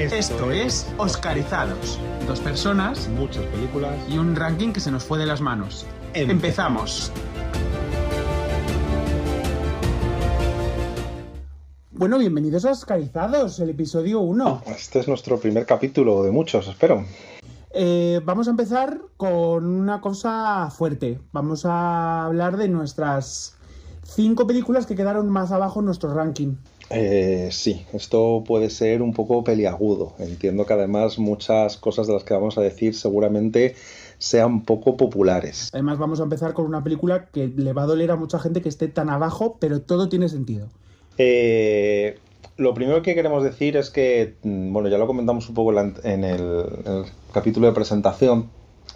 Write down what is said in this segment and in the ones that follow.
Esto es Oscarizados. Dos personas, muchas películas y un ranking que se nos fue de las manos. Empezamos. Bueno, bienvenidos a Oscarizados, el episodio 1. Este es nuestro primer capítulo de muchos, espero. Vamos a empezar con una cosa fuerte. Vamos a hablar de nuestras 5 películas que quedaron más abajo en nuestro ranking. Sí, esto puede ser un poco peliagudo. Entiendo que además muchas cosas de las que vamos a decir seguramente sean poco populares. Además vamos a empezar con una película que le va a doler a mucha gente que esté tan abajo, pero todo tiene sentido. Lo primero que queremos decir es que, bueno, ya lo comentamos un poco en el capítulo de presentación,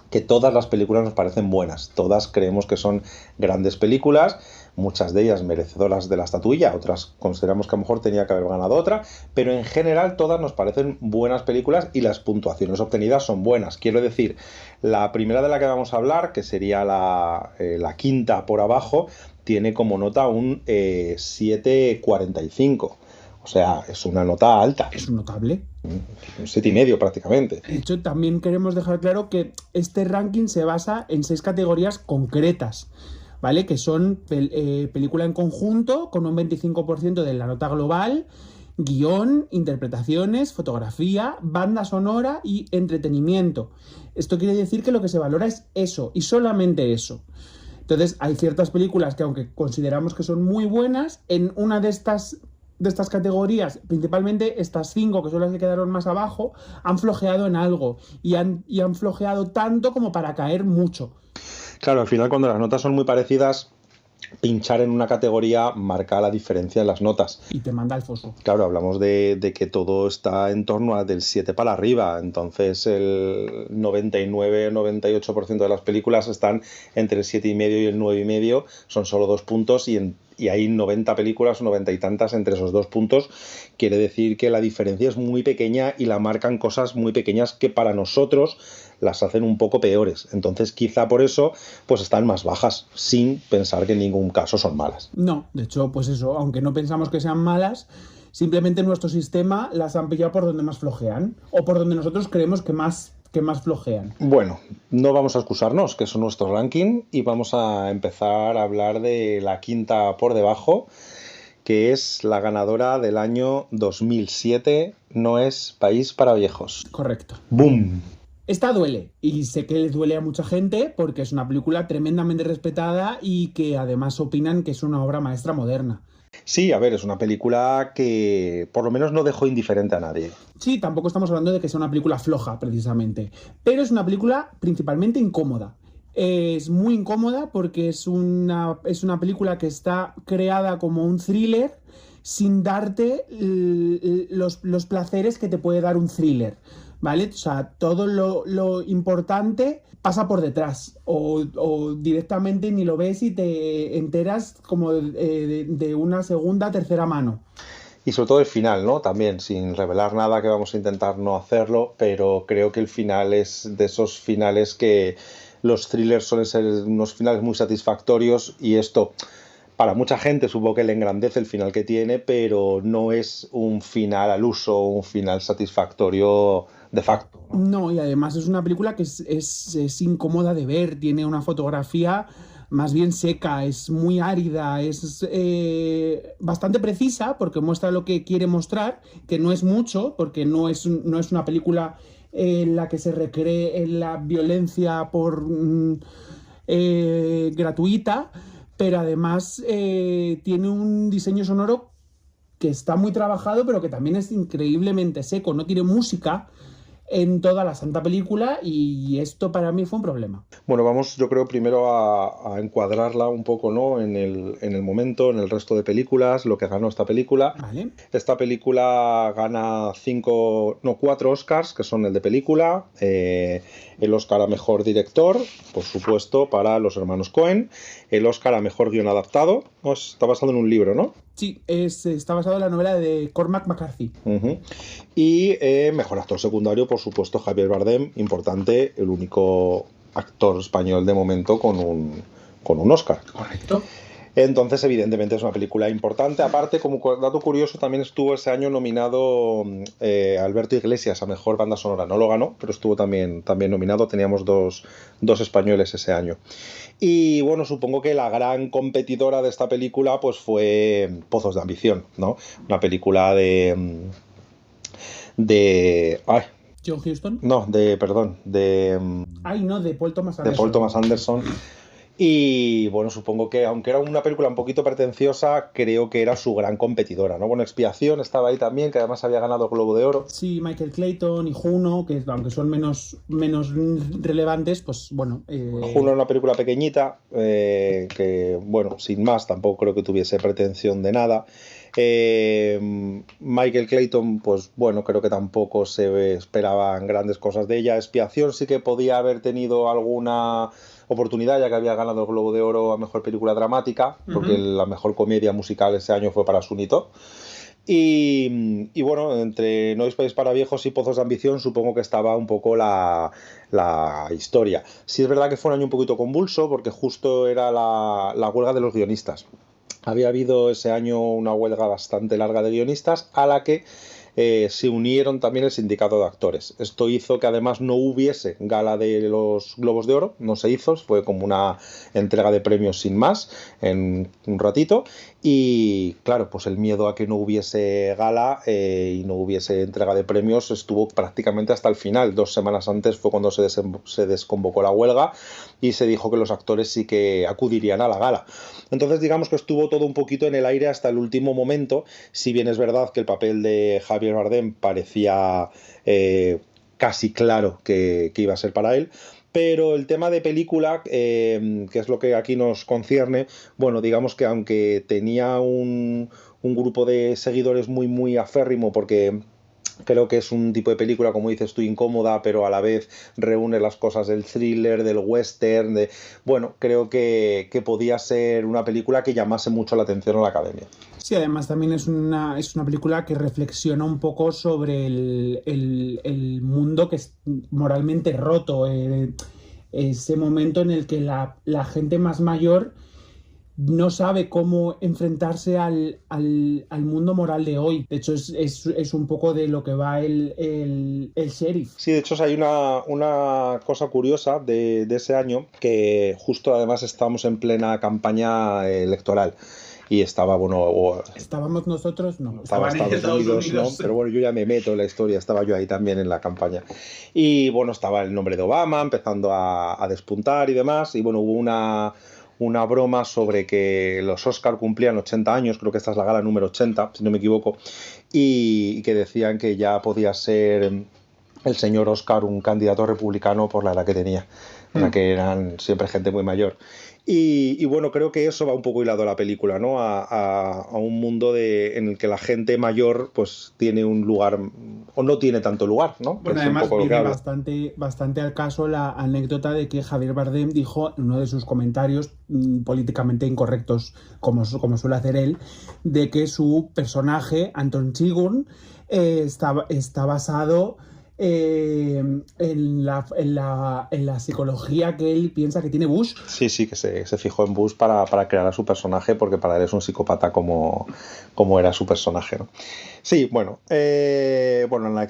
que todas las películas nos parecen buenas. Todas creemos que son grandes películas, muchas de ellas merecedoras de la estatuilla, otras consideramos que a lo mejor tenía que haber ganado otra, pero en general todas nos parecen buenas películas y las puntuaciones obtenidas son buenas. Quiero decir, la primera de la que vamos a hablar, que sería la quinta por abajo, tiene como nota un 7,45. O sea, es una nota alta. Es un notable. Un 7,5 prácticamente. De hecho, también queremos dejar claro que este ranking se basa en 6 categorías concretas, ¿vale? Que son película en conjunto, con un 25% de la nota global, guión, interpretaciones, fotografía, banda sonora y entretenimiento. Esto quiere decir que lo que se valora es eso, y solamente eso. Entonces, hay ciertas películas que, aunque consideramos que son muy buenas, en una de estas categorías, principalmente estas 5 que son las que quedaron más abajo, han flojeado en algo y han flojeado tanto como para caer mucho. Claro, al final cuando las notas son muy parecidas, pinchar en una categoría marca la diferencia en las notas. Y te manda al foso. Claro, hablamos de que todo está en torno a del 7 para arriba, entonces el 99-98% de las películas están entre el 7,5 y el 9,5, son solo 2 puntos y hay 90 películas o 90 y tantas entre esos 2 puntos. Quiere decir que la diferencia es muy pequeña y la marcan cosas muy pequeñas que para nosotros las hacen un poco peores. Entonces quizá por eso pues están más bajas, sin pensar que en ningún caso son malas. No, de hecho, pues eso, aunque no pensamos que sean malas, simplemente nuestro sistema las han pillado por donde más flojean, o por donde nosotros creemos que más flojean. Bueno, no vamos a excusarnos, que es nuestro ranking, y vamos a empezar a hablar de la quinta por debajo, que es la ganadora del año 2007, No es país para viejos. Correcto. ¡Boom! Esta duele, y sé que le duele a mucha gente porque es una película tremendamente respetada y que además opinan que es una obra maestra moderna. Sí, a ver, es una película que por lo menos no dejó indiferente a nadie. Sí, tampoco estamos hablando de que sea una película floja, precisamente, pero es una película principalmente incómoda. Es muy incómoda porque es una película que está creada como un thriller sin darte los placeres que te puede dar un thriller, ¿vale? O sea, todo lo importante pasa por detrás o directamente ni lo ves y te enteras como de una segunda, tercera mano. Y sobre todo el final, ¿no? También, sin revelar nada, que vamos a intentar no hacerlo, pero creo que el final es de esos finales que los thrillers suelen ser unos finales muy satisfactorios, y esto para mucha gente supongo que le engrandece el final que tiene, pero no es un final al uso, un final satisfactorio de facto, ¿no? No, y además es una película que es incómoda de ver, tiene una fotografía más bien seca, es muy árida, es bastante precisa porque muestra lo que quiere mostrar, que no es mucho, porque no es una película en la que se recree la violencia gratuita, pero además tiene un diseño sonoro que está muy trabajado, pero que también es increíblemente seco, no tiene música en toda la santa película, y esto para mí fue un problema. Bueno, vamos, yo creo, primero a encuadrarla un poco, ¿no? En el momento, en el resto de películas, lo que ganó esta película. Vale. Esta película gana 4 Oscars, que son el de película, el Oscar a Mejor Director, por supuesto, para los hermanos Coen, el Oscar a Mejor Guión Adaptado, está basado en un libro, ¿no? Sí, está basado en la novela de Cormac McCarthy. Uh-huh. Y Mejor Actor Secundario, por supuesto, Javier Bardem, importante, el único actor español de momento con un Oscar. Correcto. Entonces, evidentemente, es una película importante. Aparte, como dato curioso, también estuvo ese año nominado Alberto Iglesias a Mejor Banda Sonora. No lo ganó, pero estuvo también nominado. Teníamos dos españoles ese año. Y bueno, supongo que la gran competidora de esta película pues fue Pozos de Ambición, ¿no? Una película ay, John Huston. no, perdón, Ay, no, de Paul Thomas Anderson. De Paul Thomas Anderson. Y bueno, supongo que aunque era una película un poquito pretenciosa, creo que era su gran competidora, ¿no? Bueno, Expiación estaba ahí también, que además había ganado el Globo de Oro. Sí, Michael Clayton y Juno, que aunque son menos relevantes, pues bueno. Juno era una película pequeñita, que bueno, sin más, tampoco creo que tuviese pretensión de nada. Michael Clayton, pues bueno, creo que tampoco se esperaban grandes cosas de ella. Expiación sí que podía haber tenido alguna oportunidad, ya que había ganado el Globo de Oro a Mejor Película Dramática, porque la mejor comedia musical ese año fue para Sunito. Y bueno, entre No hay país para viejos y Pozos de Ambición supongo que estaba un poco la historia. Sí es verdad que fue un año un poquito convulso, porque justo era la huelga de los guionistas. Había habido ese año una huelga bastante larga de guionistas a la que se unieron también el sindicato de actores. Esto hizo que además no hubiese gala de los Globos de Oro, no se hizo, fue como una entrega de premios sin más en un ratito. Y claro, pues el miedo a que no hubiese gala y no hubiese entrega de premios estuvo prácticamente hasta el final. 2 semanas antes fue cuando se desconvocó la huelga y se dijo que los actores sí que acudirían a la gala. Entonces digamos que estuvo todo un poquito en el aire hasta el último momento, si bien es verdad que el papel de Javier Bardem parecía casi claro que iba a ser para él. Pero el tema de película, que es lo que aquí nos concierne, bueno, digamos que aunque tenía un grupo de seguidores muy, muy aférrimo, porque creo que es un tipo de película, como dices tú, incómoda, pero a la vez reúne las cosas del thriller, del western, bueno, creo que podía ser una película que llamase mucho la atención a la Academia. Sí, además también es una película que reflexiona un poco sobre el mundo que es moralmente roto, ese momento en el que la gente más mayor no sabe cómo enfrentarse al mundo moral de hoy. De hecho, es un poco de lo que va el sheriff. Sí, de hecho hay una cosa curiosa de ese año, que justo además estábamos en plena campaña electoral. Y estaba, bueno... ¿Estábamos nosotros? No. Estaba Estados Unidos, ¿no? Pero bueno, yo ya me meto en la historia, estaba yo ahí también en la campaña. Y bueno, estaba el nombre de Obama empezando a despuntar y demás. Y bueno, hubo una broma sobre que los Oscar cumplían 80 años, creo que esta es la gala número 80, si no me equivoco, y que decían que ya podía ser el señor Oscar un candidato republicano por la edad que tenía, o sea que eran siempre gente muy mayor. Y bueno, creo que eso va un poco hilado a la película, ¿no? A un mundo en el que la gente mayor pues tiene un lugar, o no tiene tanto lugar, ¿no? Bueno, además viene bastante al caso la anécdota de que Javier Bardem dijo en uno de sus comentarios políticamente incorrectos, como suele hacer él, de que su personaje, Anton Chigurh, está basado en la psicología que él piensa que tiene Bush. Sí, que se fijó en Bush para crear a su personaje, porque para él es un psicópata como era su personaje, ¿no? Sí, bueno,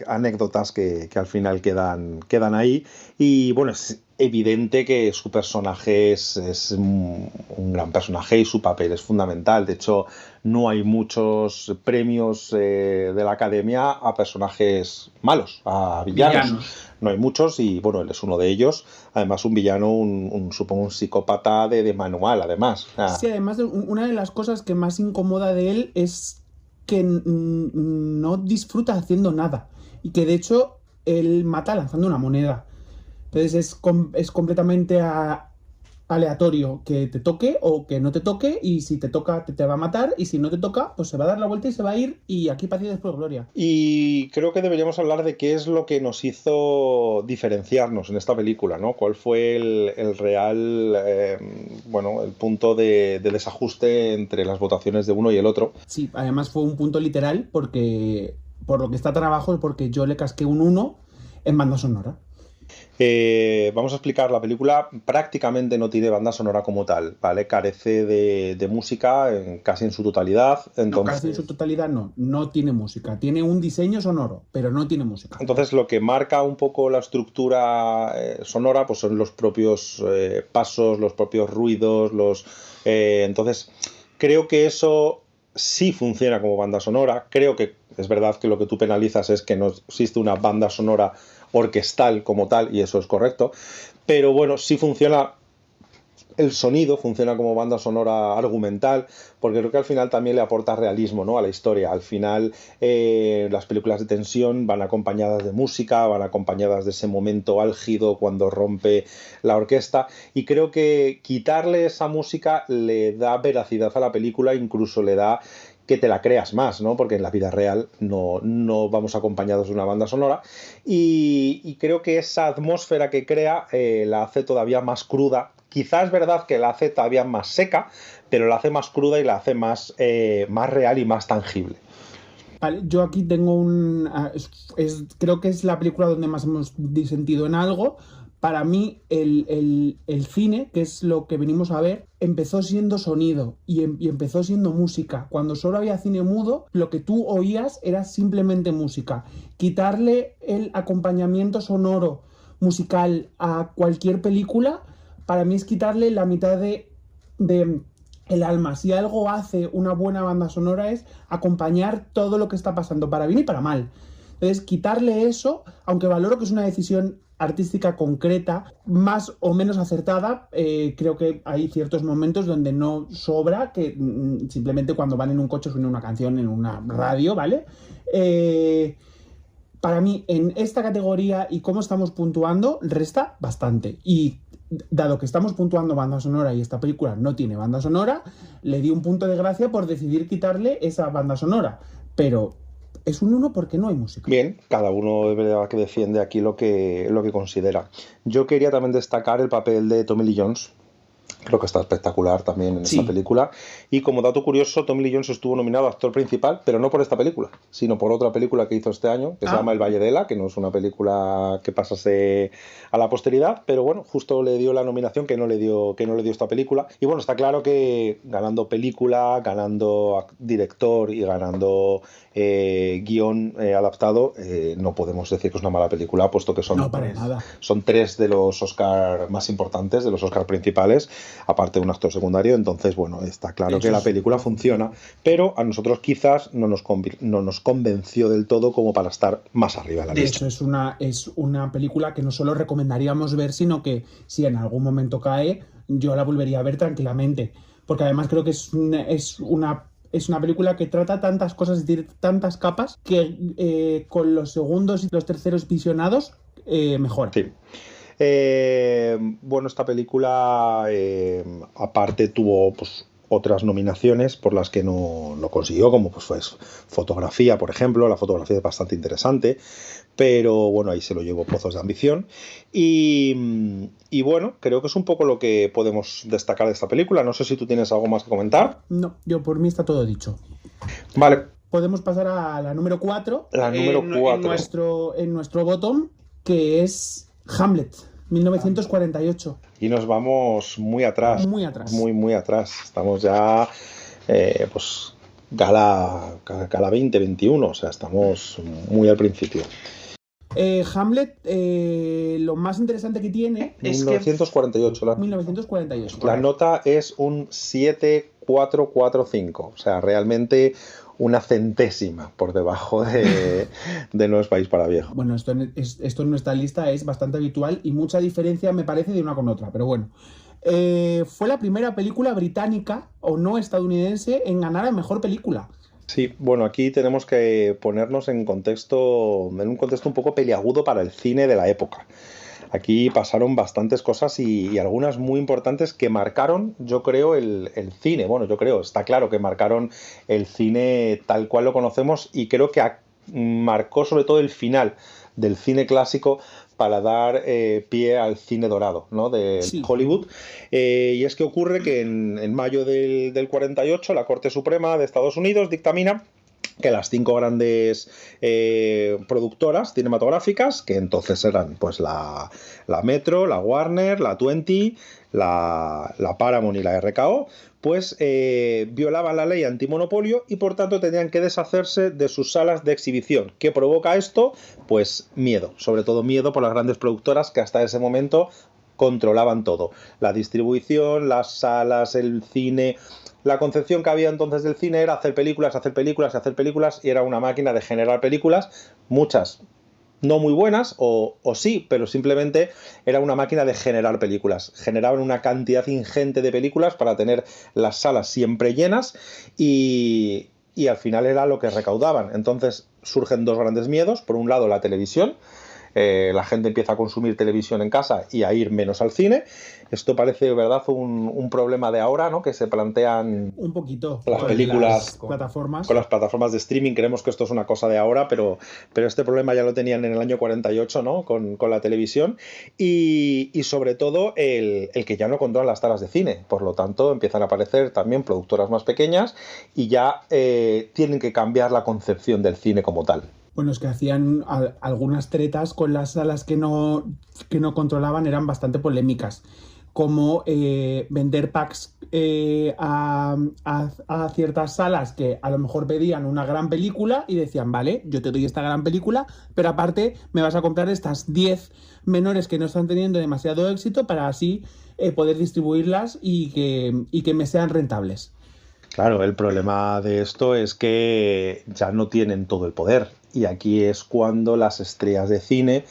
anécdotas que al final quedan ahí. Y bueno, es evidente que su personaje es un gran personaje y su papel es fundamental. De hecho, no hay muchos premios de la Academia a personajes malos, a villanos. No hay muchos y bueno, él es uno de ellos. Además, un villano, supongo un psicópata de manual, además. Sí, además, una de las cosas que más incomoda de él es que no disfruta haciendo nada y que de hecho él mata lanzando una moneda. Entonces es completamente aleatorio que te toque o que no te toque, y si te toca te va a matar, y si no te toca pues se va a dar la vuelta y se va a ir, y aquí paz y después gloria. Y creo que deberíamos hablar de qué es lo que nos hizo diferenciarnos en esta película, ¿no? ¿Cuál fue el real el punto de desajuste entre las votaciones de uno y el otro? Sí, además fue un punto literal, porque por lo que está tan abajo es porque yo le casqué un 1 en banda sonora. Vamos a explicar, la película prácticamente no tiene banda sonora como tal, ¿vale? Carece de música casi en su totalidad, No, casi en su totalidad no tiene música. Tiene un diseño sonoro, pero no tiene música. Entonces lo que marca un poco la estructura sonora pues son los propios pasos, los propios ruidos, entonces creo que eso sí funciona como banda sonora. Creo que es verdad que lo que tú penalizas es que no existe una banda sonora orquestal como tal, y eso es correcto, pero bueno, sí funciona el sonido, funciona como banda sonora argumental, porque creo que al final también le aporta realismo, ¿no?, a la historia. Al final las películas de tensión van acompañadas de música, van acompañadas de ese momento álgido cuando rompe la orquesta, y creo que quitarle esa música le da veracidad a la película, incluso le da que te la creas más, ¿no? Porque en la vida real no vamos acompañados de una banda sonora, y creo que esa atmósfera que crea la hace todavía más cruda. Quizás es verdad que la hace todavía más seca, pero la hace más cruda y la hace más real y más tangible. Vale, yo aquí tengo creo que es la película donde más hemos disentido en algo. Para mí, el cine, que es lo que venimos a ver, empezó siendo sonido y empezó siendo música. Cuando solo había cine mudo, lo que tú oías era simplemente música. Quitarle el acompañamiento sonoro musical a cualquier película, para mí es quitarle la mitad de el alma. Si algo hace una buena banda sonora es acompañar todo lo que está pasando, para bien y para mal. Entonces, quitarle eso, aunque valoro que es una decisión artística concreta, más o menos acertada, creo que hay ciertos momentos donde no sobra, que simplemente cuando van en un coche suena una canción en una radio, ¿vale? Para mí, en esta categoría y cómo estamos puntuando, resta bastante. Y dado que estamos puntuando banda sonora y esta película no tiene banda sonora, le di un punto de gracia por decidir quitarle esa banda sonora. Pero es un 1 porque no hay música. Bien, cada uno es verdad que defiende aquí lo que considera. Yo quería también destacar el papel de Tommy Lee Jones. Creo que está espectacular también en esta película. Y como dato curioso, Tommy Lee Jones estuvo nominado a actor principal, pero no por esta película, sino por otra película que hizo este año, que se llama El Valle de Ela, que no es una película que pasase a la posteridad, pero bueno, justo le dio la nominación que no le dio esta película. Y bueno, está claro que ganando película, ganando director y ganando guión adaptado, no podemos decir que es una mala película, puesto que son tres de los Oscar más importantes, de los Oscar principales, aparte de un actor secundario. Entonces, bueno, está claro que la película funciona, pero a nosotros quizás no nos convenció del todo como para estar más arriba de la lista. De hecho, es una película que no solo recomendaríamos ver, sino que si en algún momento cae, yo la volvería a ver tranquilamente, porque además creo que es una película que trata tantas cosas, es decir, tantas capas, que con los segundos y los terceros visionados mejora. Sí. Bueno, esta película aparte tuvo pues otras nominaciones por las que no consiguió, como pues fue fotografía, por ejemplo. La fotografía es bastante interesante, pero bueno, ahí se lo llevó Pozos de Ambición. Y bueno, creo que es un poco lo que podemos destacar de esta película. No sé si tú tienes algo más que comentar. No, yo por mí está todo dicho. Vale. Podemos pasar a la número 4. La número 4. En nuestro bottom, que es Hamlet, 1948. Y nos vamos muy atrás. Muy atrás. Muy atrás. Estamos ya, pues, gala 2021, o sea, estamos muy al principio. Hamlet, lo más interesante que tiene es 1948. 1948. La nota es un 7,445, o sea, realmente una centésima por debajo de No es país para viejos. Bueno, esto en nuestra lista es bastante habitual y mucha diferencia me parece de una con otra, pero bueno. Fue la primera película británica o no estadounidense en ganar a mejor película. Sí, bueno, aquí tenemos que ponernos en un contexto un poco peliagudo para el cine de la época. Aquí pasaron bastantes cosas y algunas muy importantes que marcaron, yo creo, el cine. Bueno, está claro que marcaron el cine tal cual lo conocemos, y creo que marcó sobre todo el final del cine clásico para dar pie al cine dorado, ¿no?, de Hollywood. Y es que ocurre que en mayo del 48 la Corte Suprema de Estados Unidos dictamina que las 5 grandes productoras cinematográficas, que entonces eran pues la Metro, la Warner, la 20, la Paramount y la RKO, pues violaban la ley antimonopolio y por tanto tenían que deshacerse de sus salas de exhibición. ¿Qué provoca esto? Pues miedo, sobre todo miedo por las grandes productoras que hasta ese momento controlaban todo. La distribución, las salas, el cine. La concepción que había entonces del cine era hacer películas y hacer películas, y era una máquina de generar películas, muchas no muy buenas, o sí, pero simplemente era una máquina de generar películas. Generaban una cantidad ingente de películas para tener las salas siempre llenas y al final era lo que recaudaban. Entonces surgen dos grandes miedos. Por un lado, la televisión. La gente empieza a consumir televisión en casa y a ir menos al cine. Esto parece, ¿verdad?, un problema de ahora, ¿no?, que se plantean un poquito las películas plataformas. Con las plataformas de streaming. Creemos que esto es una cosa de ahora, pero este problema ya lo tenían en el año 48, ¿no?, con la televisión, y sobre todo el que ya no controlan las salas de cine. Por lo tanto, empiezan a aparecer también productoras más pequeñas y ya tienen que cambiar la concepción del cine como tal. Bueno, es que hacían algunas tretas con las salas que no controlaban, eran bastante polémicas, como vender packs a ciertas salas que a lo mejor pedían una gran película y decían, vale, yo te doy esta gran película, pero aparte me vas a comprar estas 10 menores que no están teniendo demasiado éxito para así poder distribuirlas y que me sean rentables. Claro, el problema de esto es que ya no tienen todo el poder, y aquí es cuando las estrellas de cine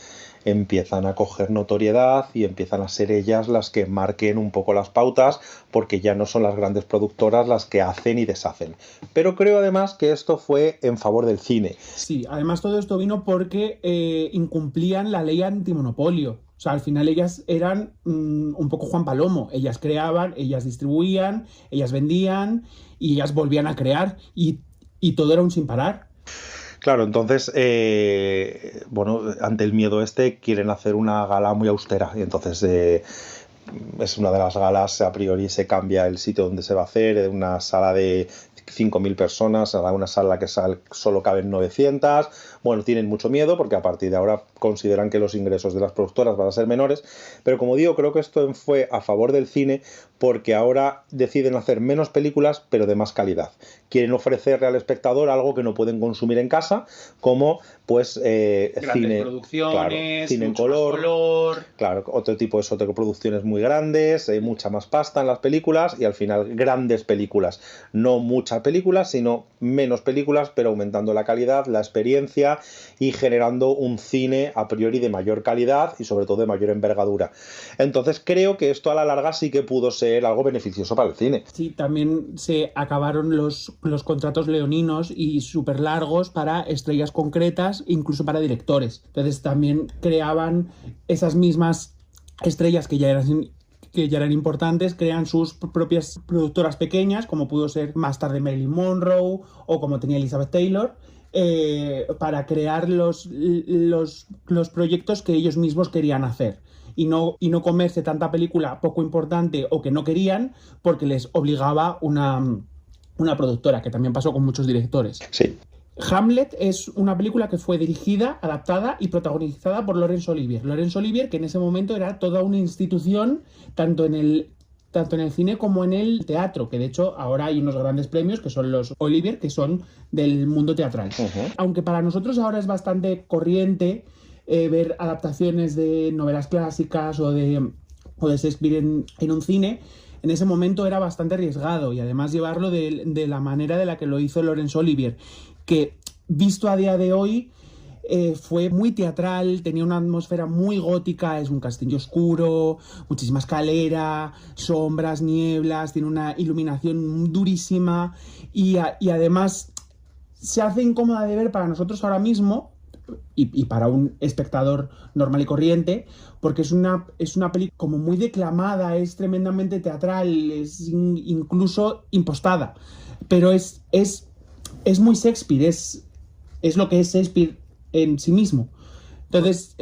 empiezan a coger notoriedad y empiezan a ser ellas las que marquen un poco las pautas, porque ya no son las grandes productoras las que hacen y deshacen. Pero creo además que esto fue en favor del cine. Sí, además todo esto vino porque incumplían la ley antimonopolio. O sea, al final ellas eran un poco Juan Palomo. Ellas creaban, ellas distribuían, ellas vendían y ellas volvían a crear, y todo era un sin parar. Claro, entonces, bueno, ante el miedo quieren hacer una gala muy austera, y entonces es una de las galas, a priori se cambia el sitio donde se va a hacer, de una sala de 5.000 personas a una sala que solo caben 900. Bueno, tienen mucho miedo porque a partir de ahora consideran que los ingresos de las productoras van a ser menores, pero como digo, creo que esto fue a favor del cine porque ahora deciden hacer menos películas pero de más calidad. Quieren ofrecerle al espectador algo que no pueden consumir en casa, como pues cine, producciones, claro, cine en color, claro, otro tipo de producciones muy grandes, mucha más pasta en las películas, y al final grandes películas, no muchas películas, sino menos películas, pero aumentando la calidad, la experiencia y generando un cine a priori de mayor calidad y sobre todo de mayor envergadura. Entonces creo que esto a la larga sí que pudo ser algo beneficioso para el cine. Sí, también se acabaron los contratos leoninos y súper largos para estrellas concretas, incluso para directores. Entonces también creaban esas mismas estrellas que ya eran importantes, crean sus propias productoras pequeñas, como pudo ser más tarde Marilyn Monroe o como tenía Elizabeth Taylor, para crear los proyectos que ellos mismos querían hacer. Y no comerse tanta película poco importante o que no querían porque les obligaba una productora, que también pasó con muchos directores. Sí. Hamlet es una película que fue dirigida, adaptada y protagonizada por Laurence Olivier. Laurence Olivier, que en ese momento era toda una institución, tanto en el cine como en el teatro, que de hecho ahora hay unos grandes premios que son los Olivier, que son del mundo teatral. Uh-huh. Aunque para nosotros ahora es bastante corriente ver adaptaciones de novelas clásicas o de Shakespeare en un cine, en ese momento era bastante arriesgado, y además llevarlo de la manera de la que lo hizo Laurence Olivier, que visto a día de hoy fue muy teatral, tenía una atmósfera muy gótica, es un castillo oscuro, muchísima escalera, sombras, nieblas, tiene una iluminación durísima y además se hace incómoda de ver para nosotros ahora mismo y para un espectador normal y corriente, porque es una película como muy declamada, es tremendamente teatral, es incluso impostada, pero es muy Shakespeare, es lo que es Shakespeare en sí mismo. Entonces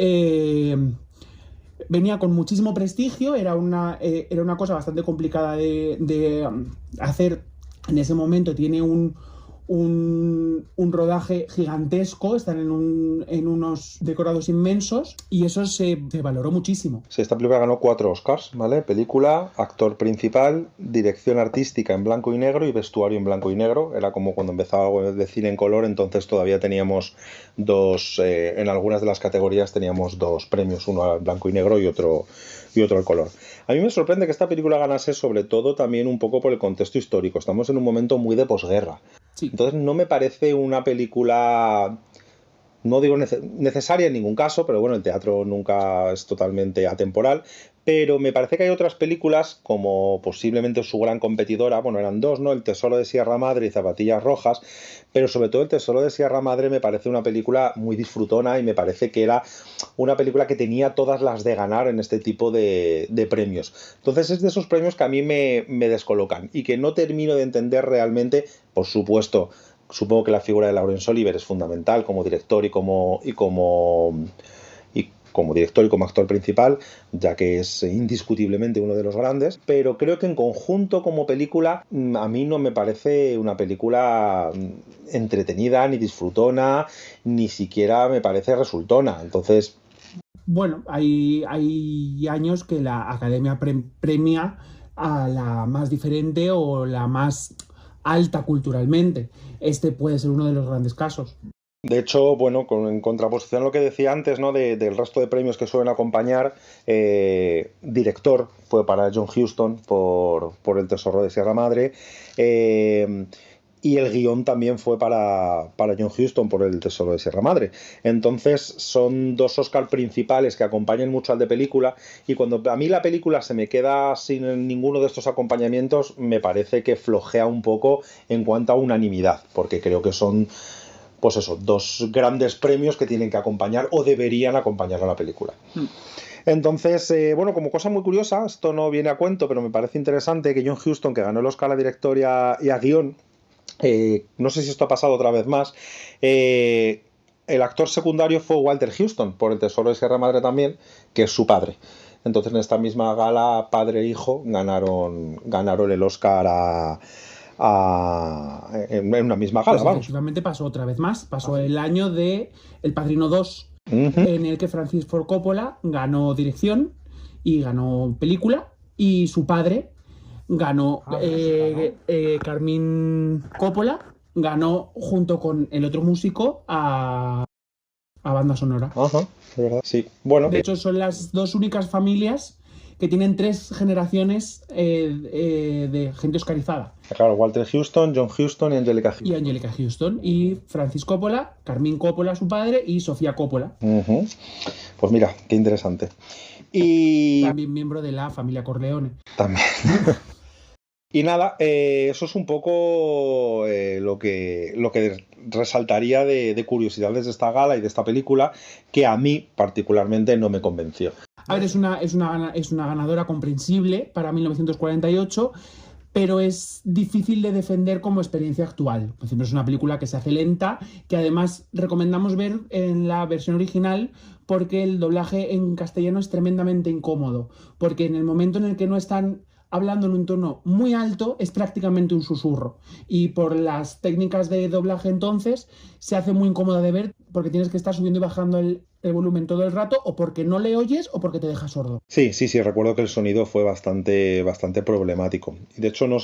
venía con muchísimo prestigio, era una cosa bastante complicada de hacer en ese momento. Tiene un un rodaje gigantesco, están en unos decorados inmensos y eso se valoró muchísimo. Sí, esta película ganó 4 Oscars, ¿vale? Película, actor principal, dirección artística en blanco y negro y vestuario en blanco y negro. Era como cuando empezaba de cine en color, entonces todavía teníamos en algunas de las categorías teníamos 2 premios, uno al blanco y negro y otro al color. A mí me sorprende que esta película ganase sobre todo también un poco por el contexto histórico. Estamos en un momento muy de posguerra. Sí. Entonces no me parece una película, no digo necesaria en ningún caso, pero bueno, el teatro nunca es totalmente atemporal, pero me parece que hay otras películas, como posiblemente su gran competidora, bueno, eran 2, ¿no? El Tesoro de Sierra Madre y Zapatillas Rojas, pero sobre todo El Tesoro de Sierra Madre me parece una película muy disfrutona y me parece que era una película que tenía todas las de ganar en este tipo de premios. Entonces es de esos premios que a mí me descolocan y que no termino de entender realmente, por supuesto. Supongo que la figura de Laurence Olivier es fundamental como director y como director y como actor principal, ya que es indiscutiblemente uno de los grandes, pero creo que en conjunto como película a mí no me parece una película entretenida, ni disfrutona, ni siquiera me parece resultona. Entonces... Bueno, hay años que la Academia premia a la más diferente o la más alta culturalmente. Este puede ser uno de los grandes casos. De hecho, bueno, en contraposición a lo que decía antes, ¿no? Del resto de premios que suelen acompañar, director fue para John Huston por El Tesoro de Sierra Madre, y el guión también fue para John Huston por El Tesoro de Sierra Madre. Entonces son 2 Oscar principales que acompañan mucho al de película, y cuando a mí la película se me queda sin ninguno de estos acompañamientos, me parece que flojea un poco en cuanto a unanimidad, porque creo que son, pues eso, 2 grandes premios que tienen que acompañar o deberían acompañar a la película. Entonces, bueno, como cosa muy curiosa, esto no viene a cuento, pero me parece interesante que John Huston, que ganó el Oscar a director y a guión, no sé si esto ha pasado otra vez más, el actor secundario fue Walter Huston por El Tesoro de Sierra Madre también, que es su padre. Entonces en esta misma gala, padre e hijo ganaron el Oscar en una misma gala, pues vamos. Efectivamente pasó otra vez más, pasó el año de El Padrino 2, en el que Francis Ford Coppola ganó dirección y ganó película, y su padre ganó, Carmine Coppola ganó junto con el otro músico a banda sonora. Ajá, de verdad, sí. Bueno, de hecho son las 2 únicas familias que tienen 3 generaciones de gente oscarizada. Claro, Walter Huston, John Huston y Angelica Huston. Y Angelica Huston, y Francis Coppola, Carmine Coppola, su padre, y Sofía Coppola. Pues mira, qué interesante. Y también miembro de la familia Corleone. También. Y nada, eso es un poco lo que resaltaría de curiosidades de esta gala y de esta película, que a mí particularmente no me convenció. A ver, es una ganadora comprensible para 1948, pero es difícil de defender como experiencia actual. Por ejemplo, es una película que se hace lenta, que además recomendamos ver en la versión original, porque el doblaje en castellano es tremendamente incómodo, porque en el momento en el que no están hablando en un tono muy alto es prácticamente un susurro, y por las técnicas de doblaje entonces se hace muy incómoda de ver, porque tienes que estar subiendo y bajando el volumen todo el rato, o porque no le oyes o porque te deja sordo. Sí, recuerdo que el sonido fue bastante problemático. Y de hecho no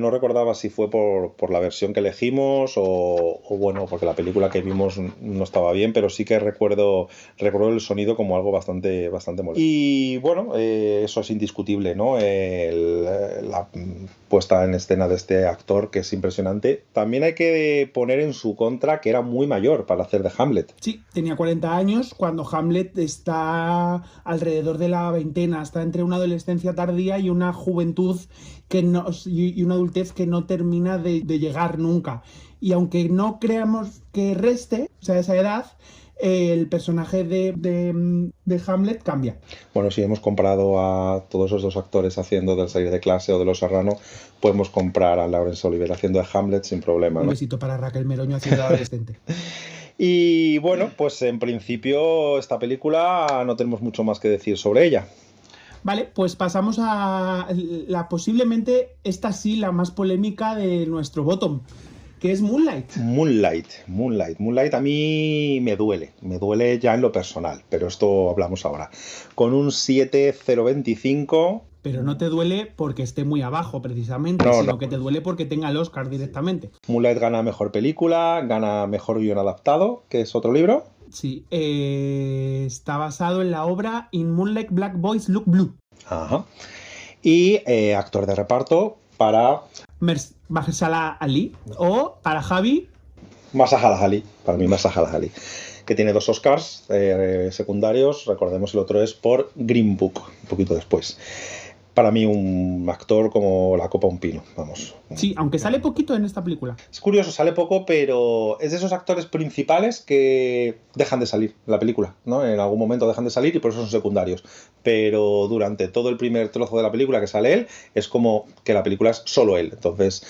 recordaba si fue por la versión que elegimos o bueno, porque la película que vimos no estaba bien, pero sí que recuerdo el sonido como algo bastante molesto. Y bueno, eso es indiscutible, ¿no? La puesta en escena de este actor, que es impresionante. También hay que poner en su contra que era muy mayor para hacer de Hamlet. Sí, tenía 40 años cuando Hamlet está alrededor de la veintena, está entre una adolescencia tardía y una juventud y una adultez que no termina de llegar nunca. Y aunque no creamos que reste, o sea, esa edad, el personaje de Hamlet cambia. Bueno, si hemos comparado a todos esos 2 actores haciendo del Salir de Clase o de Los Serrano, podemos comprar a Laurence Olivier haciendo de Hamlet sin problema, ¿no? Un besito para Raquel Meroño haciendo de adolescente. Y bueno, pues en principio esta película no tenemos mucho más que decir sobre ella. Vale, pues pasamos a posiblemente esta sí la más polémica de nuestro bottom. que es Moonlight. Moonlight a mí me duele ya en lo personal, pero esto hablamos ahora. Con un 7,025. Pero no te duele porque esté muy abajo, precisamente, sino que te duele porque tenga el Oscar directamente. Moonlight gana mejor película, gana mejor guión adaptado, que es otro libro. Sí, está basado en la obra In Moonlight Black Boys Look Blue. Ajá. Y actor de reparto para Mahershala Ali o para Javi Mahershala Ali, para mí Mahershala Ali, que tiene 2 Oscars secundarios. Recordemos, el otro es por Green Book, un poquito después. Para mí un actor como la copa a un pino, vamos. Sí, aunque sale poquito en esta película. Es curioso, sale poco, pero es de esos actores principales que dejan de salir en la película, ¿no? En algún momento dejan de salir y por eso son secundarios. Pero durante todo el primer trozo de la película que sale él, es como que la película es solo él. Entonces,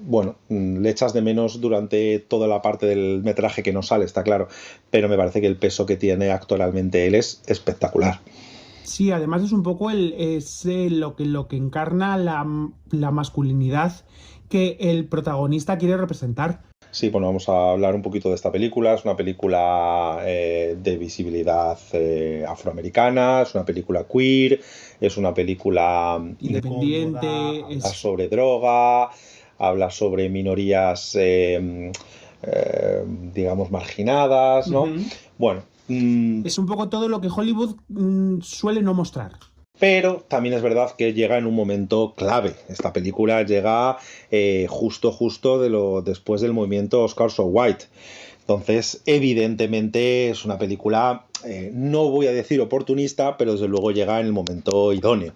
bueno, le echas de menos durante toda la parte del metraje que no sale, está claro. Pero me parece que el peso que tiene actoralmente él es espectacular. Sí, además es un poco lo que encarna la masculinidad que el protagonista quiere representar. Sí, bueno, vamos a hablar un poquito de esta película. Es una película de visibilidad afroamericana, es una película queer, es una película independiente, habla sobre droga, habla sobre minorías, digamos, marginadas, ¿no? Uh-huh. Bueno. Es un poco todo lo que Hollywood suele no mostrar. Pero también es verdad que llega en un momento clave. Esta película llega justo después del movimiento Oscar So White. Entonces, evidentemente es una película, no voy a decir oportunista, pero desde luego llega en el momento idóneo.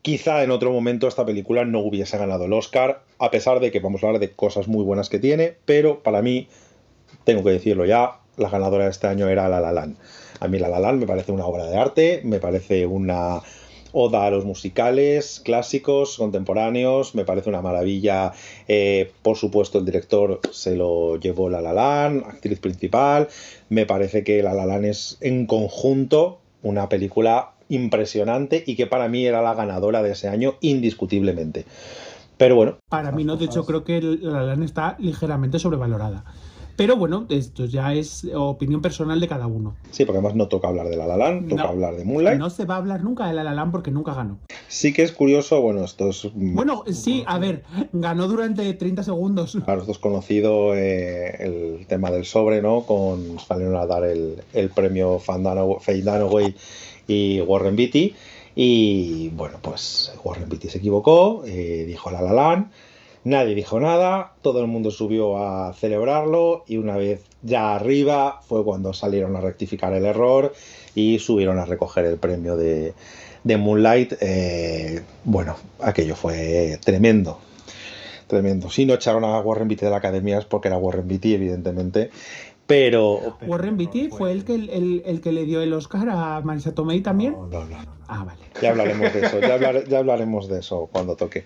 Quizá en otro momento esta película no hubiese ganado el Oscar, a pesar de que vamos a hablar de cosas muy buenas que tiene, pero para mí, tengo que decirlo ya, la ganadora de este año era La La Land. A mí La La Land me parece una obra de arte, me parece una oda a los musicales clásicos, contemporáneos, me parece una maravilla. Por supuesto, el director se lo llevó La La Land, actriz principal. Me parece que La La Land es en conjunto una película impresionante y que para mí era la ganadora de ese año indiscutiblemente. Pero bueno. Para mí no, de hecho creo que La La Land está ligeramente sobrevalorada. Pero bueno, esto ya es opinión personal de cada uno. Sí, porque además no toca hablar de La La Land, toca hablar de Moonlight. No se va a hablar nunca de La La Land porque nunca ganó. Sí que es curioso, bueno, esto es... Bueno, sí, a ver, ganó durante 30 segundos. Claro, esto es conocido, el tema del sobre, ¿no? Salieron a dar el premio Faye Dunaway y Warren Beatty. Y bueno, pues Warren Beatty se equivocó, dijo La La Land. Nadie dijo nada, todo el mundo subió a celebrarlo y una vez ya arriba fue cuando salieron a rectificar el error y subieron a recoger el premio de Moonlight. Bueno, aquello fue tremendo. Si no echaron a Warren Beatty de la academia es porque era Warren Beatty, evidentemente. Pero Warren Beatty fue el que le dio el Oscar a Marisa Tomei también. No. Ah, vale. Ya hablaremos de eso, ya hablaremos de eso cuando toque.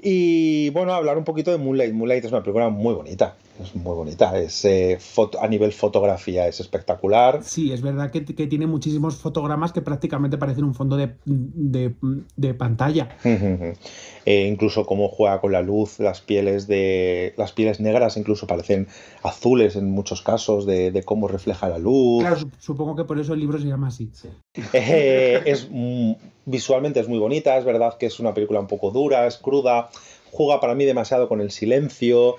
Y bueno, hablar un poquito de Moonlight. Moonlight es una película muy bonita, a nivel fotografía es espectacular. Sí, es verdad que tiene muchísimos fotogramas que prácticamente parecen un fondo de pantalla. Incluso cómo juega con la luz, las pieles negras incluso parecen azules en muchos casos, de cómo refleja la luz. Claro, supongo que por eso el libro se llama así. Sí. Visualmente es muy bonita, es verdad que es una película un poco dura, es cruda, juega para mí demasiado con el silencio.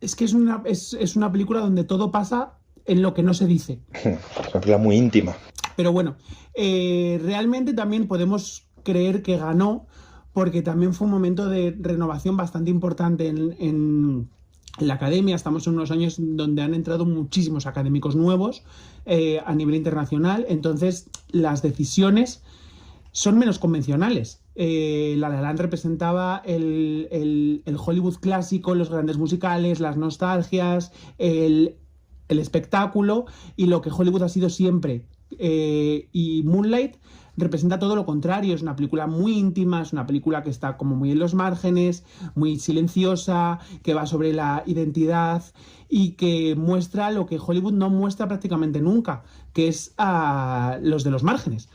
Es que es una película donde todo pasa en lo que no se dice. Es una película muy íntima. Pero bueno, realmente también podemos creer que ganó porque también fue un momento de renovación bastante importante en la academia. Estamos en unos años donde han entrado muchísimos académicos nuevos a nivel internacional, entonces las decisiones son menos convencionales. La La Land representaba el Hollywood clásico, los grandes musicales, las nostalgias, el espectáculo y lo que Hollywood ha sido siempre. Y Moonlight representa todo lo contrario, es una película muy íntima, es una película que está como muy en los márgenes, muy silenciosa, que va sobre la identidad y que muestra lo que Hollywood no muestra prácticamente nunca, que es a los de los márgenes.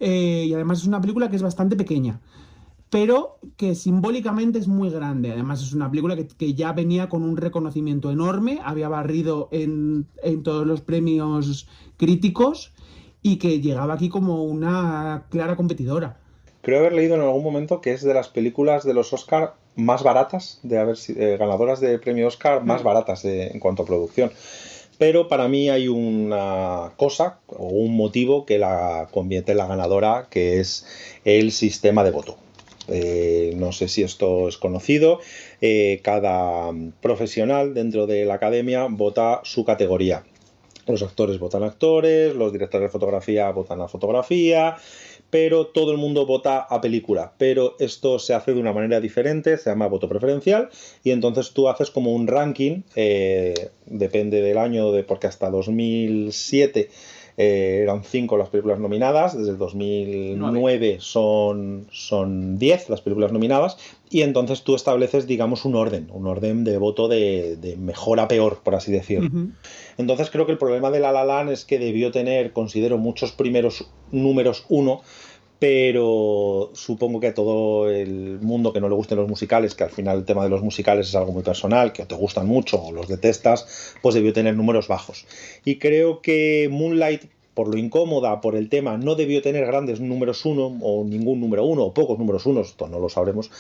Y además es una película que es bastante pequeña. pero que simbólicamente es muy grande. Además es una película que ya venía con un reconocimiento enorme, había barrido en todos los premios críticos y que llegaba aquí como una clara competidora. Creo haber leído en algún momento que es de las películas de los Oscar más baratas, de haber ganadoras de premio Oscar más baratas en cuanto a producción. Pero para mí hay una cosa o un motivo que la convierte en la ganadora, que es el sistema de voto. No sé si esto es conocido. Cada profesional dentro de la academia vota su categoría. Los actores votan actores, los directores de fotografía votan a fotografía, pero todo el mundo vota a película. Pero esto se hace de una manera diferente, se llama voto preferencial, y entonces tú haces como un ranking, depende del año, porque hasta 2007 eran 5 las películas nominadas, desde el 2009 son 10 las películas nominadas, y entonces tú estableces, digamos, un orden de voto de mejor a peor, por así decirlo. Uh-huh. Entonces creo que el problema de La La Land es que debió tener, considero, muchos primeros números 1, pero supongo que a todo el mundo que no le gusten los musicales, que al final el tema de los musicales es algo muy personal, que o te gustan mucho o los detestas, pues debió tener números bajos. Y creo que Moonlight, por lo incómoda, por el tema, no debió tener grandes números 1 o ningún número 1 o pocos números 1, esto no lo sabremos,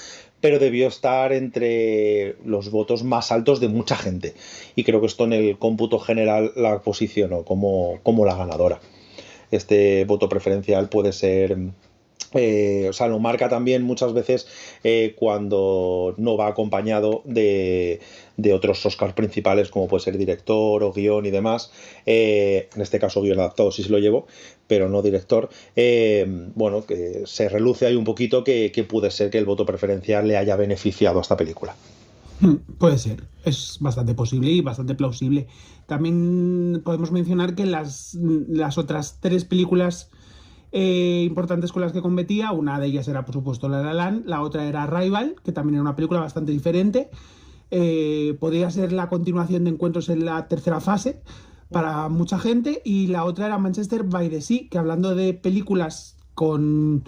pero debió estar entre los votos más altos de mucha gente. Y creo que esto en el cómputo general la posicionó como la ganadora. Este voto preferencial puede ser... lo marca también muchas veces cuando no va acompañado de otros Oscars principales, como puede ser director o guión y demás. En este caso guión adaptado sí se lo llevo, pero no director. Que se reluce ahí un poquito que puede ser que el voto preferencial le haya beneficiado a esta película. Puede ser, es bastante posible y bastante plausible. También podemos mencionar que las otras 3 películas importantes con las que competía, una de ellas era por supuesto La La Land, la otra era Arrival, que también era una película bastante diferente. Podría ser la continuación de Encuentros en la tercera fase para mucha gente, y la otra era Manchester by the Sea, que hablando de películas con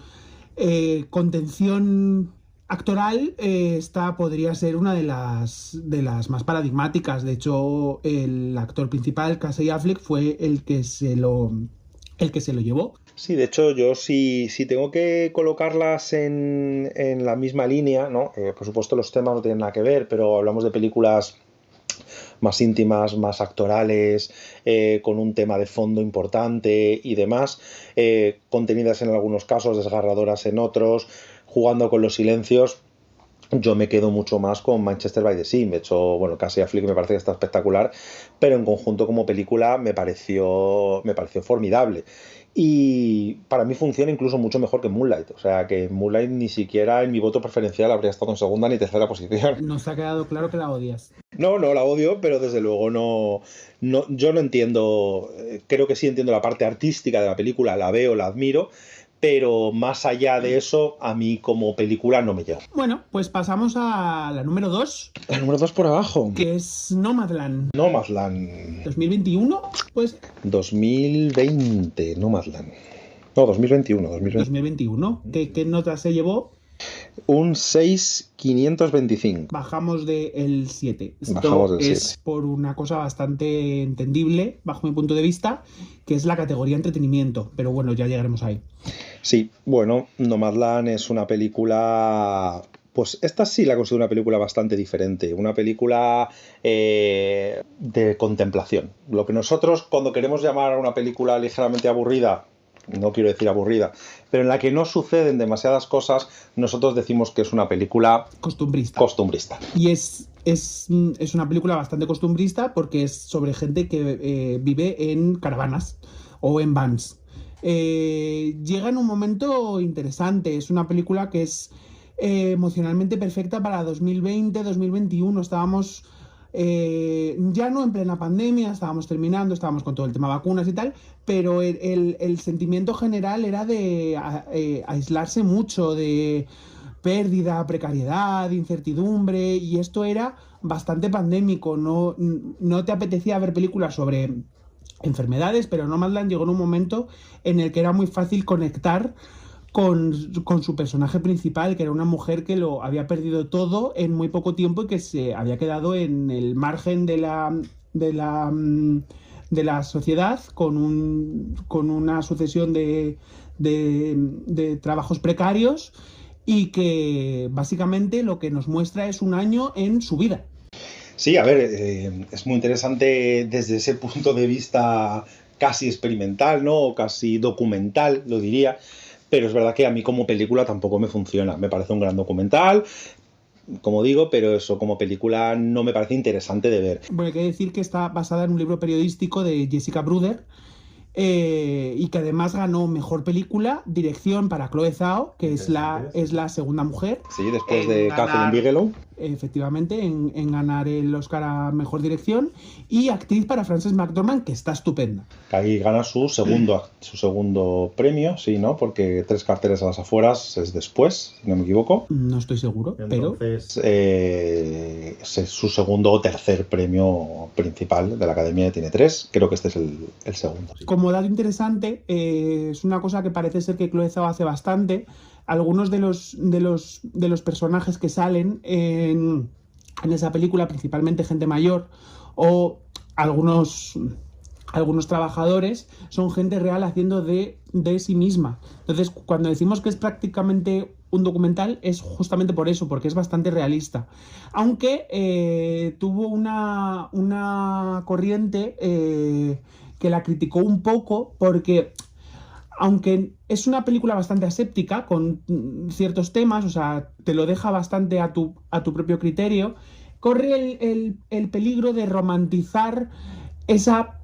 contención actoral, esta podría ser una de las más paradigmáticas. De hecho, el actor principal, Casey Affleck, fue el que se lo llevó. Sí, de hecho, yo si tengo que colocarlas en la misma línea, ¿no? Por supuesto los temas no tienen nada que ver, pero hablamos de películas más íntimas, más actorales, con un tema de fondo importante y demás, contenidas en algunos casos, desgarradoras en otros, jugando con los silencios. Yo me quedo mucho más con Manchester by the Sea. De hecho, Casey Affleck me parece que está espectacular, pero en conjunto como película me pareció formidable. Y para mí funciona incluso mucho mejor que Moonlight. O sea, que Moonlight ni siquiera en mi voto preferencial habría estado en segunda ni tercera posición. Nos ha quedado claro que la odias. No la odio, pero desde luego no, yo no entiendo. Creo que sí entiendo la parte artística de la película, la veo, la admiro, pero más allá de eso, a mí como película no me llega. Bueno, pues pasamos a la número 2. La número 2 por abajo. Que es Nomadland. Nomadland. ¿2021? Pues 2020, Nomadland. No, 2021. 2021. ¿Qué nota se llevó? Un 6,525. Bajamos del 7. Bajamos del 7. Es por una cosa bastante entendible, bajo mi punto de vista, que es la categoría entretenimiento. Pero bueno, ya llegaremos ahí. Sí, Nomadland es una película... Pues esta sí la considero una película bastante diferente. Una película de contemplación. Lo que nosotros, cuando queremos llamar a una película ligeramente aburrida, no quiero decir aburrida, pero en la que no suceden demasiadas cosas, nosotros decimos que es una película costumbrista. Y es una película bastante costumbrista porque es sobre gente que vive en caravanas o en vans. Llega en un momento interesante. Es una película que es emocionalmente perfecta para 2020, 2021. Estábamos ya no en plena pandemia, estábamos terminando, estábamos con todo el tema vacunas y tal, pero el sentimiento general era de aislarse mucho, de pérdida, precariedad, incertidumbre, y esto era bastante pandémico. No te apetecía ver películas sobre enfermedades, pero Nomadland llegó en un momento en el que era muy fácil conectar con su personaje principal, que era una mujer que lo había perdido todo en muy poco tiempo y que se había quedado en el margen de la sociedad con una sucesión de trabajos precarios, y que básicamente lo que nos muestra es un año en su vida. Sí, a ver, es muy interesante desde ese punto de vista casi experimental, ¿no? O casi documental, lo diría. Pero es verdad que a mí como película tampoco me funciona. Me parece un gran documental, como digo, pero eso como película no me parece interesante de ver. Bueno, hay que decir que está basada en un libro periodístico de Jessica Bruder, y que además ganó mejor película, dirección para Chloe Zhao, que es la segunda mujer. Sí, después de Catherine Bigelow. Efectivamente, en ganar el Oscar a mejor dirección, y actriz para Frances McDormand, que está estupenda. Ahí gana su segundo premio, sí, ¿no? Porque Tres carteles a las afueras es después, si no me equivoco. No estoy seguro, entonces, es su segundo o tercer premio principal de la Academia, tiene 3. Creo que este es el segundo. Sí. Como dato interesante, es una cosa que parece ser que Chloe Zhao hace bastante. Algunos de los personajes que salen en esa película, principalmente gente mayor o algunos trabajadores, son gente real haciendo de sí misma. Entonces, cuando decimos que es prácticamente un documental, es justamente por eso, porque es bastante realista. Aunque tuvo una corriente que la criticó un poco, porque aunque es una película bastante aséptica con ciertos temas, o sea, te lo deja bastante a tu propio criterio, corre el peligro de romantizar esa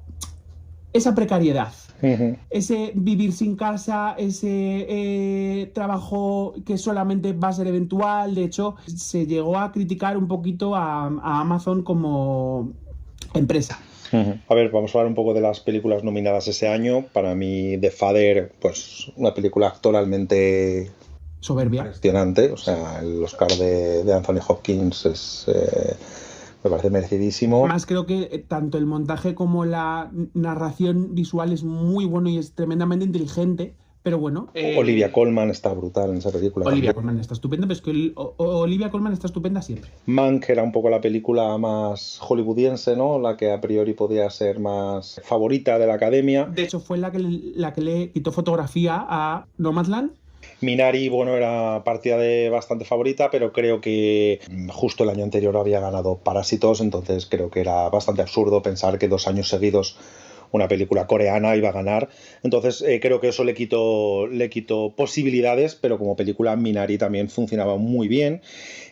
precariedad. Uh-huh. Ese vivir sin casa, ese trabajo que solamente va a ser eventual. De hecho, se llegó a criticar un poquito a Amazon como empresa. A ver, vamos a hablar un poco de las películas nominadas ese año. Para mí, The Father, pues una película actoralmente soberbia, impresionante. O sea, el Oscar de Anthony Hopkins me parece merecidísimo. Además, creo que tanto el montaje como la narración visual es muy bueno y es tremendamente inteligente. Pero bueno. Olivia Colman está brutal en esa película. Olivia Colman está estupenda, pero es que Olivia Colman está estupenda siempre. Mank era un poco la película más hollywoodiense, ¿no? La que a priori podía ser más favorita de la Academia. De hecho, fue la que le quitó fotografía a Nomadland. Minari, bueno, era partida de bastante favorita, pero creo que justo el año anterior había ganado Parásitos, entonces creo que era bastante absurdo pensar que 2 años seguidos una película coreana iba a ganar. Entonces creo que eso le quitó posibilidades, pero como película Minari también funcionaba muy bien.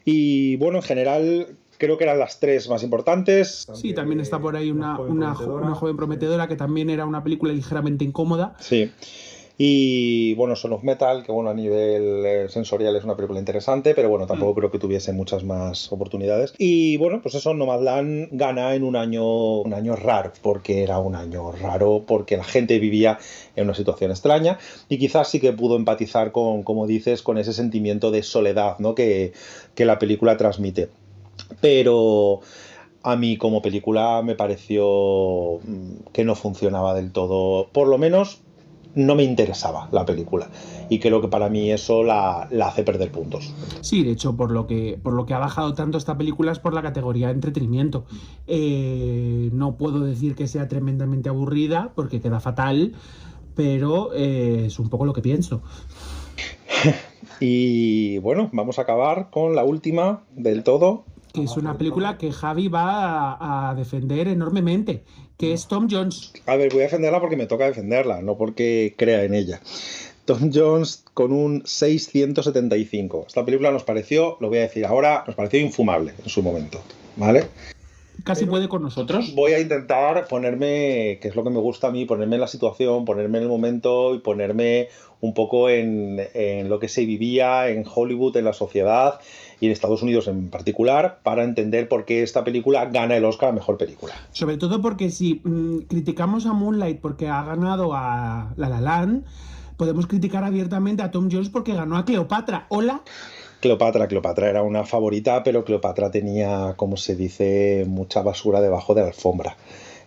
Y bueno, en general creo que eran las 3 más importantes. Sí, también está por ahí una joven prometedora, que también era una película ligeramente incómoda. Sí. Y bueno, Son of Metal, que bueno, a nivel sensorial es una película interesante, pero bueno, tampoco creo que tuviese muchas más oportunidades. Y bueno, pues eso, Nomadland gana en un año raro, porque era un año raro, porque la gente vivía en una situación extraña, y quizás sí que pudo empatizar con, como dices, con ese sentimiento de soledad, ¿no? que la película transmite. Pero a mí como película me pareció que no funcionaba del todo, por lo menos no me interesaba la película, y creo que para mí eso la hace perder puntos. Sí, de hecho, por lo que ha bajado tanto esta película es por la categoría de entretenimiento. No puedo decir que sea tremendamente aburrida, porque queda fatal, pero es un poco lo que pienso. Y bueno, vamos a acabar con la última del todo, que es una película que Javi va a defender enormemente, que es Tom Jones. A ver, voy a defenderla porque me toca defenderla, no porque crea en ella. Tom Jones con un 675. Esta película nos pareció, lo voy a decir ahora, nos pareció infumable en su momento, ¿vale? Casi puede con nosotros. Voy a intentar ponerme, que es lo que me gusta a mí, ponerme en la situación, ponerme en el momento y ponerme un poco en lo que se vivía en Hollywood, en la sociedad y en Estados Unidos en particular, para entender por qué esta película gana el Oscar a Mejor Película. Sobre todo porque si criticamos a Moonlight porque ha ganado a La La Land, podemos criticar abiertamente a Tom Jones porque ganó a Cleopatra. ¿Hola? Cleopatra era una favorita, pero Cleopatra tenía, como se dice, mucha basura debajo de la alfombra.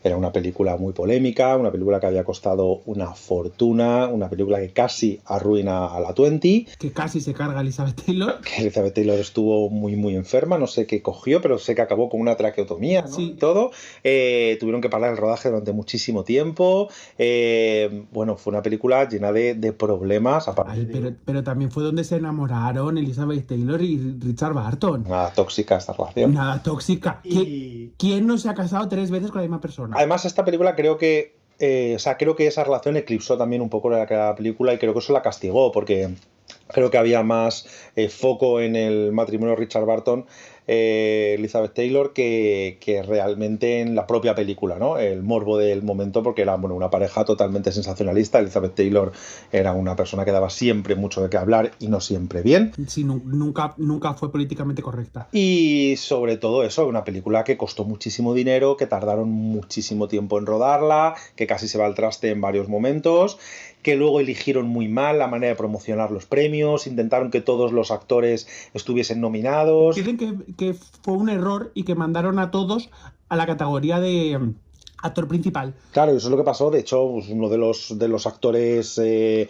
Era una película muy polémica, una película que había costado una fortuna, una película que casi arruina a la 20. Que casi se carga a Elizabeth Taylor. Que Elizabeth Taylor estuvo muy, muy enferma, no sé qué cogió, pero sé que acabó con una traqueotomía, ¿no? Sí. Y todo. Tuvieron que parar el rodaje durante muchísimo tiempo. Bueno, fue una película llena de problemas. Ay, pero también fue donde se enamoraron Elizabeth Taylor y Richard Barton. Nada tóxica esta relación. Nada tóxica. ¿Quién no se ha casado 3 veces con la misma persona? Además, esta película creo que creo que esa relación eclipsó también un poco la película y creo que eso la castigó, porque creo que había más foco en el matrimonio Richard Barton, Elizabeth Taylor, que realmente en la propia película, ¿no? El morbo del momento, porque era una pareja totalmente sensacionalista. Elizabeth Taylor era una persona que daba siempre mucho de qué hablar y no siempre bien. Sí, nunca fue políticamente correcta. Y sobre todo eso, una película que costó muchísimo dinero, que tardaron muchísimo tiempo en rodarla, que casi se va al traste en varios momentos, que luego eligieron muy mal la manera de promocionar los premios, intentaron que todos los actores estuviesen nominados. Dicen que fue un error y que mandaron a todos a la categoría de actor principal. Claro, eso es lo que pasó. De hecho, pues, uno de los actores que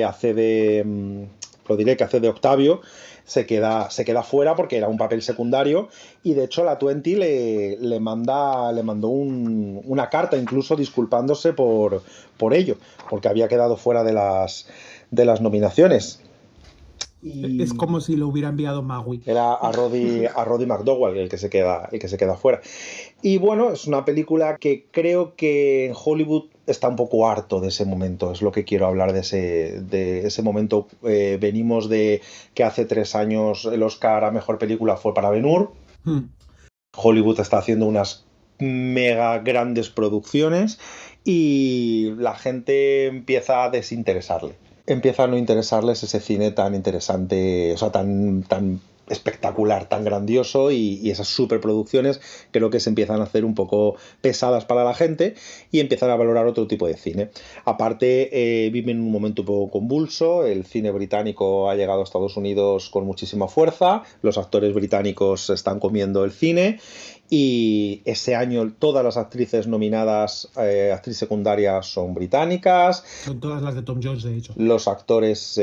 hace de... lo diré, que hace de Octavio, se queda fuera porque era un papel secundario, y de hecho la 20 le mandó una carta incluso disculpándose por ello, porque había quedado fuera de las nominaciones. Es como si lo hubiera enviado Maui. Era a Roddy McDowall el que se queda fuera. Y bueno, es una película que creo que en Hollywood está un poco harto de ese momento. Es lo que quiero hablar de ese momento. Venimos de que hace 3 años el Oscar a Mejor Película fue para Ben-Hur. Hollywood está haciendo unas mega grandes producciones y la gente empieza a desinteresarle. Empieza a no interesarles ese cine tan interesante, o sea, tan espectacular, tan grandioso, y esas superproducciones creo que se empiezan a hacer un poco pesadas para la gente y empiezan a valorar otro tipo de cine. Aparte, viven un momento un poco convulso, el cine británico ha llegado a Estados Unidos con muchísima fuerza, los actores británicos están comiendo el cine, y ese año todas las actrices nominadas, actriz secundaria, son británicas. Son todas las de Tom Jones, de hecho. Los actores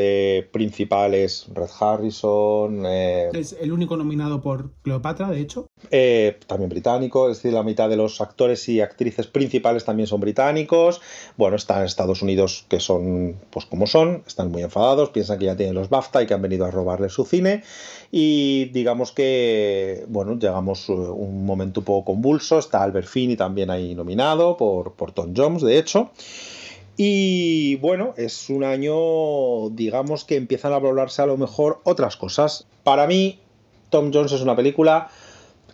principales, Red Harrison... es el único nominado por Cleopatra, de hecho. También británico, es decir, la mitad de los actores y actrices principales también son británicos. Bueno, están en Estados Unidos, que son pues como son, están muy enfadados, piensan que ya tienen los BAFTA y que han venido a robarle su cine, y digamos que, bueno, llegamos un momento un poco convulso. Está Albert Finney también ahí nominado por Tom Jones, de hecho. Y bueno, es un año, digamos, que empiezan a hablarse a lo mejor otras cosas. Para mí, Tom Jones es una película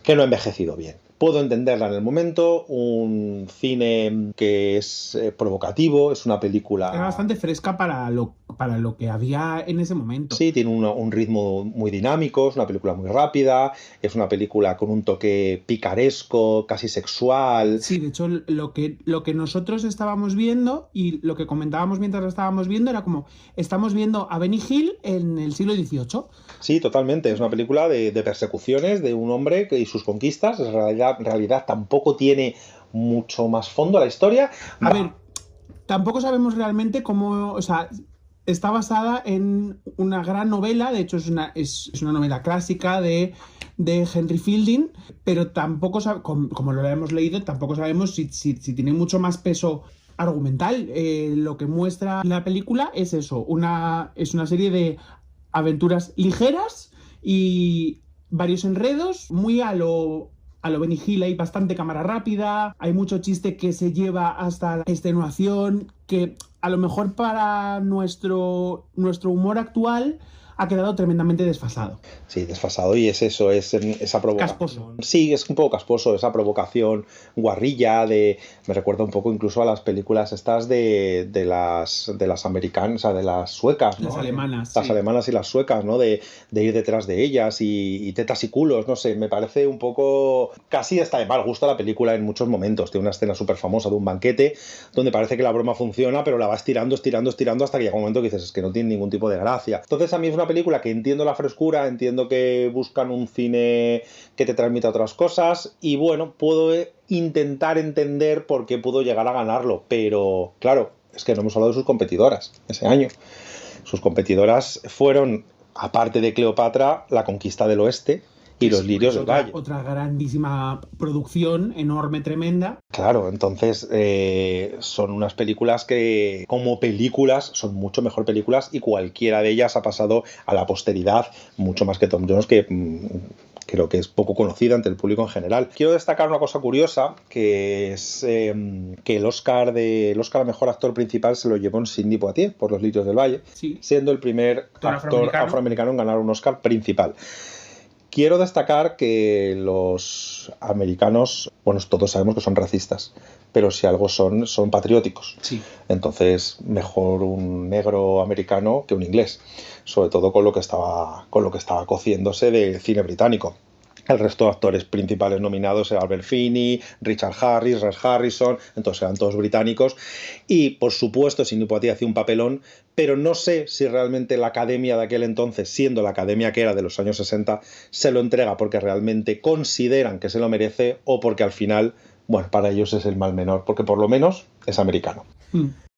que no ha envejecido bien. Puedo entenderla en el momento, un cine que es provocativo, es una película... Es bastante fresca para lo que había en ese momento. Sí, tiene un ritmo muy dinámico, es una película muy rápida, es una película con un toque picaresco, casi sexual. Sí, de hecho, lo que nosotros estábamos viendo y lo que comentábamos mientras lo estábamos viendo era como, estamos viendo a Benny Hill en el siglo XVIII. Sí, totalmente, es una película de persecuciones de un hombre y sus conquistas. En realidad tampoco tiene mucho más fondo la historia. A ver, tampoco sabemos realmente cómo, o sea, está basada en una gran novela, de hecho es una novela clásica de Henry Fielding, pero tampoco como lo hemos leído, tampoco sabemos si tiene mucho más peso argumental. Lo que muestra la película es eso, es una serie de aventuras ligeras y varios enredos, muy a lo Benny Hill. Hay bastante cámara rápida, hay mucho chiste que se lleva hasta la extenuación, que a lo mejor para nuestro humor actual ha quedado tremendamente desfasado. Sí, desfasado, y es eso, es esa provocación. Casposo. Sí, es un poco casposo, esa provocación guarrilla me recuerda un poco incluso a las películas estas de las americanas, o sea, de las suecas, ¿no? Las alemanas. Las sí. alemanas y las suecas, ¿no? De ir detrás de ellas y tetas y culos, no sé, me parece un poco... Casi hasta de mal gusto la película en muchos momentos. Tiene una escena súper famosa de un banquete donde parece que la broma funciona, pero la va estirando hasta que llega un momento que dices, es que no tiene ningún tipo de gracia. Entonces a mí es una película que entiendo la frescura, entiendo que buscan un cine que te transmita otras cosas y bueno, puedo intentar entender por qué pudo llegar a ganarlo, pero claro, es que no hemos hablado de sus competidoras ese año. Sus competidoras fueron, aparte de Cleopatra, La Conquista del Oeste y Los Lirios del Valle. Otra grandísima producción, enorme, tremenda. Claro, entonces son unas películas que como películas son mucho mejor películas y cualquiera de ellas ha pasado a la posteridad mucho más que Tom Jones, que creo que es poco conocida entre el público en general. Quiero destacar una cosa curiosa, que es que el Oscar a Mejor Actor Principal se lo llevó en Sidney Poitier por Los Lirios del Valle, sí, siendo el primer actor afroamericano en ganar un Oscar principal. Quiero destacar que los americanos, bueno, todos sabemos que son racistas, pero si algo son patrióticos. Sí. Entonces, mejor un negro americano que un inglés, sobre todo con lo que estaba cociéndose del cine británico. El resto de actores principales nominados eran Albert Finney, Richard Harris, Rex Harrison, entonces eran todos británicos. Y, por supuesto, Sidney Poitier hacía un papelón, pero no sé si realmente la academia de aquel entonces, siendo la academia que era de los años 60, se lo entrega porque realmente consideran que se lo merece o porque al final, bueno, para ellos es el mal menor, porque por lo menos es americano.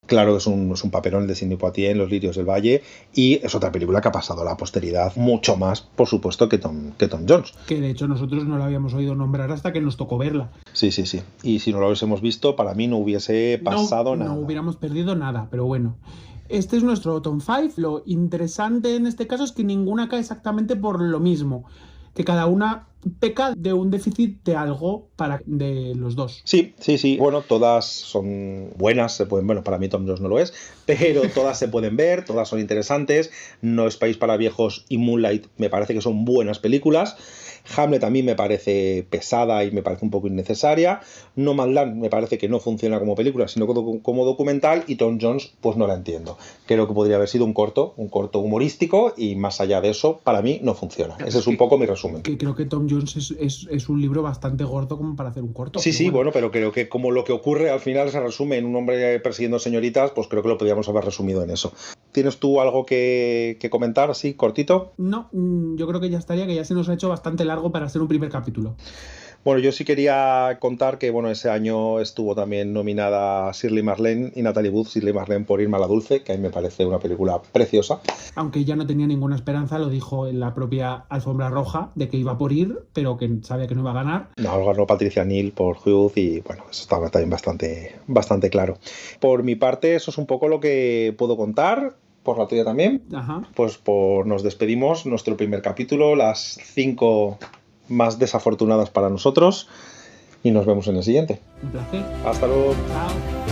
Claro, es un papelón de Sidney Poitier en Los Lirios del Valle y es otra película que ha pasado a la posteridad mucho más, por supuesto, que Tom Jones. Que de hecho nosotros no la habíamos oído nombrar hasta que nos tocó verla. Sí. Y si no lo hubiésemos visto, para mí no hubiese pasado nada. No hubiéramos perdido nada, pero bueno. Este es nuestro Top 5. Lo interesante en este caso es que ninguna cae exactamente por lo mismo. Que cada una peca de un déficit de algo de los dos. Sí. Bueno, todas son buenas, se pueden, bueno, para mí Tom Jones no lo es, pero todas se pueden ver, todas son interesantes. No es País para Viejos y Moonlight me parece que son buenas películas. Hamlet a mí me parece pesada y me parece un poco innecesaria. Nomadland me parece que no funciona como película, sino como documental, y Tom Jones pues no la entiendo. Creo que podría haber sido un corto humorístico y más allá de eso, para mí no funciona. Ese es un poco mi resumen. Creo que Tom Jones es un libro bastante gordo como para hacer un corto. Sí, bueno, pero creo que como lo que ocurre al final se resume en un hombre persiguiendo señoritas, pues creo que lo podríamos haber resumido en eso. ¿Tienes tú algo que comentar así, cortito? No, yo creo que ya estaría, que ya se nos ha hecho bastante largo para ser un primer capítulo. Bueno, yo sí quería contar que bueno, ese año estuvo también nominada Shirley Marlene y Natalie Wood, Shirley Marlene por Irma la Dulce, que a mí me parece una película preciosa. Aunque ya no tenía ninguna esperanza, lo dijo en la propia alfombra roja, de que iba por ir, pero que sabía que no iba a ganar. No, ganó Patricia Neal por Hughes y bueno, eso estaba también bastante claro. Por mi parte, eso es un poco lo que puedo contar. Por la tuya también. Ajá. Pues nos despedimos, nuestro primer capítulo, las 5 más desafortunadas para nosotros, y nos vemos en el siguiente. Un placer. Hasta luego. Chao.